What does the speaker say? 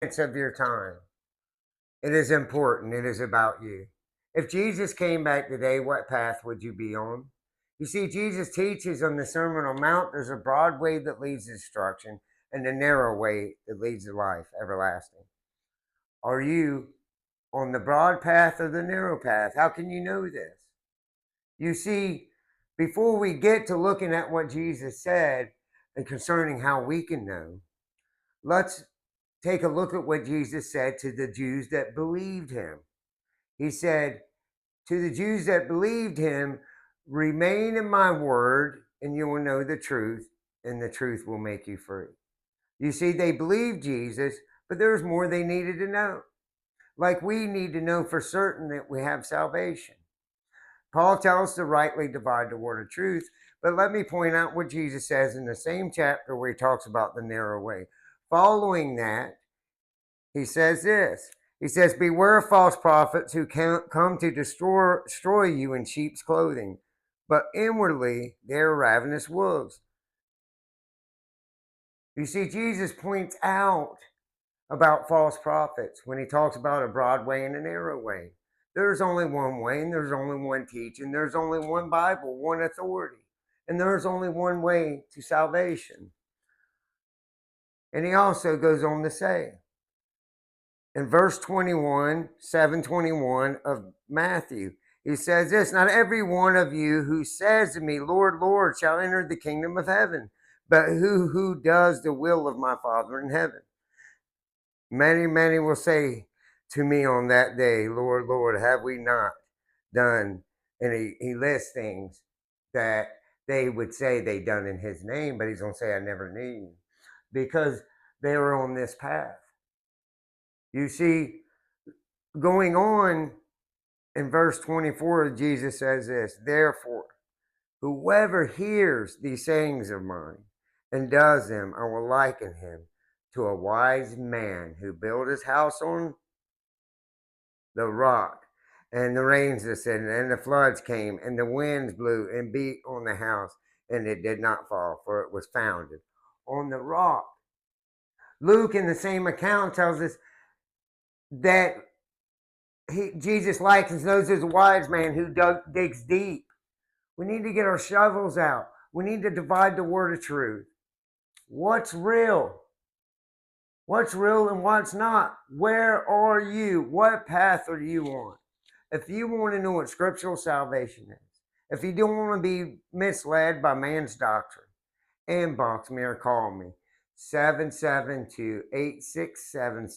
of your time. It is important. It is about you. If Jesus came back today, what path would you be on? You see, Jesus teaches on the Sermon on the Mount there's a broad way that leads to destruction and a narrow way that leads to life everlasting. Are you on the broad path or the narrow path? How can you know this? You see, before we get to looking at what Jesus said and concerning how we can know, let's take a look at what Jesus said to the Jews that believed him. He said, to the Jews that believed him, remain in my word, and you will know the truth, and the truth will make you free. You see, they believed Jesus, but there was more they needed to know. Like we need to know for certain that we have salvation. Paul tells us to rightly divide the word of truth, but let me point out what Jesus says in the same chapter where he talks about the narrow way. Following that, he says this. He says, beware of false prophets who come to destroy you in sheep's clothing, but inwardly they are ravenous wolves. You see, Jesus points out about false prophets when he talks about a broad way and a narrow way. There's only one way, and there's only one teaching. There's only one Bible, one authority, and there's only one way to salvation. And he also goes on to say, in verse 21, 721 of Matthew, he says this, not every one of you who says to me, Lord, Lord, shall enter the kingdom of heaven, but who does the will of my Father in heaven. Many, many will say to me on that day, Lord, Lord, have we not done? And he lists things that they would say they done in his name, but he's going to say, I never knew you, because they were on this path. You see, going on in verse 24, Jesus says this, therefore, whoever hears these sayings of mine and does them, I will liken him to a wise man who built his house on the rock, and the rains descended, and the floods came, and the winds blew and beat on the house, and it did not fall, for it was founded on the rock. Luke, in the same account, tells us that Jesus likens those as a wise man who digs deep. We need to get our shovels out. We need to divide the word of truth. What's real? What's real and what's not? Where are you? What path are you on? If you want to know what scriptural salvation is, if you don't want to be misled by man's doctrine, inbox me or call me 772-867